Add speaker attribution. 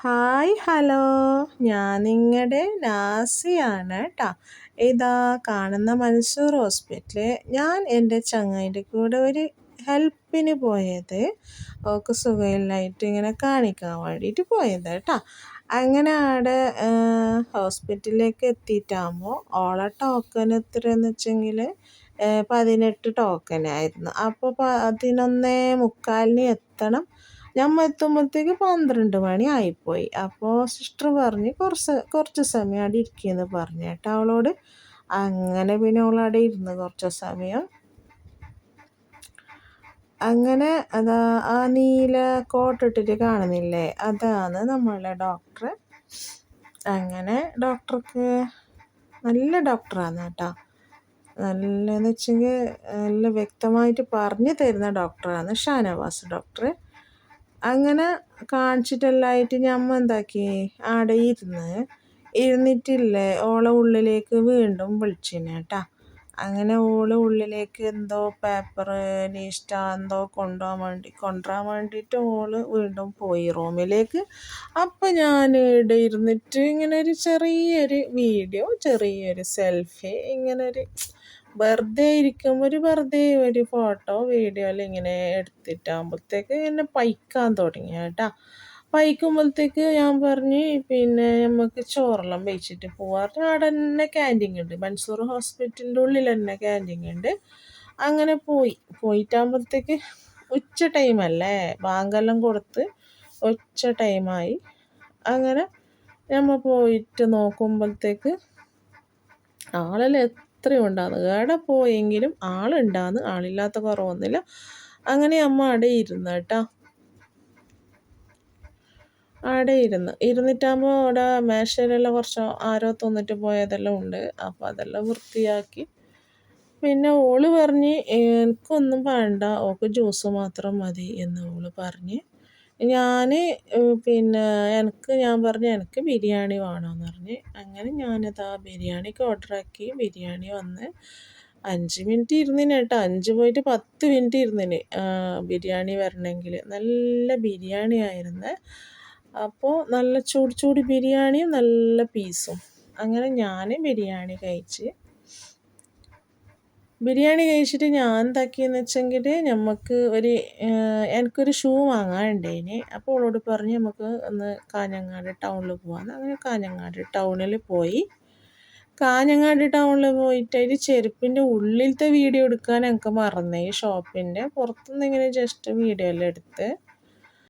Speaker 1: Hi hello, ഞാൻ നിങ്ങളുടെ നാസിയാണ് കേട്ടോ. ഇതാ കാണുന്ന മൻസൂർ ഹോസ്പിറ്റല്. ഞാൻ എൻ്റെ ചങ്ങായിൻ്റെ കൂടെ ഒരു ഹെൽപ്പിന് പോയത്, അവൾക്ക് സുഖമില്ലായിട്ട് ഇങ്ങനെ കാണിക്കാൻ വേണ്ടിയിട്ട് പോയത് കേട്ടോ. അങ്ങനെ അവിടെ ഹോസ്പിറ്റലിലേക്ക് എത്തിയിട്ടാകുമ്പോൾ ഓളെ ടോക്കൺ എത്രയെന്ന് വെച്ചെങ്കിൽ 18 ടോക്കനായിരുന്നു. അപ്പോൾ 11:45 എത്തണം. ഞമ്മ എത്തുമ്പോഴത്തേക്ക് 12 മണി ആയിപ്പോയി. അപ്പോൾ സിസ്റ്റർ പറഞ്ഞ് കുറച്ച് സമയം അവിടെ ഇരിക്കുമെന്ന് പറഞ്ഞു കേട്ടോ അവളോട്. അങ്ങനെ പിന്നെ അവളവിടെ ഇരുന്ന് കുറച്ച് സമയം. അങ്ങനെ അതാ ആ നീല കോട്ടിട്ടിട്ട് കാണുന്നില്ലേ, അതാണ് നമ്മളുടെ ഡോക്ടർ. അങ്ങനെ ഡോക്ടർക്ക് നല്ല ഡോക്ടറാണ് കേട്ടോ. നല്ലതെന്ന് വെച്ചെങ്കിൽ നല്ല വ്യക്തമായിട്ട് പറഞ്ഞു തരുന്ന ഡോക്ടറാണ് ഷാനവാസ് ഡോക്ടർ. അങ്ങനെ കാണിച്ചിട്ടെല്ലാമായിട്ട് ഞമ്മ എന്താക്കി, ആടെ ഇരുന്നിട്ടില്ലേ ഓളെ ഉള്ളിലേക്ക് വീണ്ടും വിളിച്ചിന് കേട്ടോ. അങ്ങനെ ഓളെ ഉള്ളിലേക്ക് എന്തോ പേപ്പർ ലിസ്റ്റ എന്തോ കൊണ്ടുവരാൻ വേണ്ടിയിട്ട് ഓള് വീണ്ടും പോയി റൂമിലേക്ക്. അപ്പം ഞാൻ ഇവിടെ ഇരുന്നിട്ട് ഇങ്ങനെ ഒരു ചെറിയൊരു വീഡിയോ, ചെറിയൊരു സെൽഫി, ഇങ്ങനെ ഒരു വെറുതെ ഇരിക്കുമ്പോൾ ഒരു ഫോട്ടോ വീഡിയോയിൽ ഇങ്ങനെ എടുത്തിട്ടാകുമ്പോഴത്തേക്ക് എന്നെ പൈക്കാൻ തുടങ്ങി കേട്ടോ. പൈക്കുമ്പോഴത്തേക്ക് ഞാൻ പറഞ്ഞ് പിന്നെ നമുക്ക് ചോറെല്ലാം വെച്ചിട്ട് പോവാറ്. അവിടെ തന്നെ ക്യാൻറ്റീൻ ഉണ്ട്, മൻസൂർ ഹോസ്പിറ്റലിൻ്റെ ഉള്ളിൽ തന്നെ ക്യാൻറ്റീൻ ഉണ്ട്. അങ്ങനെ പോയിട്ടാകുമ്പോഴത്തേക്ക് ഉച്ച ടൈമല്ലേ, ബാങ്കെല്ലാം കൊടുത്ത് ഉച്ച ടൈമായി. അങ്ങനെ നമ്മൾ പോയിട്ട് നോക്കുമ്പോഴത്തേക്ക് ആളെല്ലാം എത്രയും ഉണ്ടാകുന്നു. എവിടെ പോയെങ്കിലും ആളുണ്ടാകുന്നു, ആളില്ലാത്ത കുറവൊന്നുമില്ല. അങ്ങനെ അമ്മ അവിടെ ഇരുന്ന് കേട്ടോ. അവിടെ ഇരുന്നിട്ടാകുമ്പോൾ അവിടെ മേശയിലെല്ലാം കുറച്ച് ആരോ തന്നിട്ട് പോയതെല്ലാം ഉണ്ട്. അപ്പോൾ അതെല്ലാം വൃത്തിയാക്കി. പിന്നെ ഓള് പറഞ്ഞ് എനിക്കൊന്നും വേണ്ട, ഓൾക്ക് ജ്യൂസ് മാത്രം മതി എന്ന് ഓള് പറഞ്ഞ്. പിന്നെ ഞാൻ പറഞ്ഞു എനിക്ക് ബിരിയാണി വേണമെന്ന് പറഞ്ഞ്. അങ്ങനെ ഞാനതാ ബിരിയാണിക്ക് ഓർഡറാക്കി. ബിരിയാണി വന്ന് 5 മിനിറ്റ് ഇരുന്നിന് കേട്ടോ. 5 പോയിട്ട് 10 മിനിറ്റ് ഇരുന്നിന് ബിരിയാണി വരണമെങ്കിൽ. നല്ല ബിരിയാണി ആയിരുന്നു. അപ്പോൾ നല്ല ചൂട് ബിരിയാണിയും നല്ല പീസും. അങ്ങനെ ഞാൻ ബിരിയാണി കഴിച്ചിട്ട് ഞാൻ എന്താക്കിയെന്ന് വെച്ചെങ്കിൽ എനിക്കൊരു ഷൂ വാങ്ങാനുണ്ടേന്. അപ്പോൾ അവളോട് പറഞ്ഞ് നമുക്ക് ഒന്ന് കാഞ്ഞങ്ങാട് ടൗണിൽ പോകാമെന്ന്. അങ്ങനെ കാഞ്ഞങ്ങാട് ടൗണിൽ പോയി. കാഞ്ഞങ്ങാട് ടൗണിൽ പോയിട്ട് അതിൽ ചെരുപ്പിൻ്റെ ഉള്ളിലത്തെ വീഡിയോ എടുക്കാൻ എനിക്ക് മറന്നേ. ഈ ഷോപ്പിൻ്റെ പുറത്തുനിന്ന് ഇങ്ങനെ ജസ്റ്റ് വീഡിയോ എല്ലാം എടുത്ത്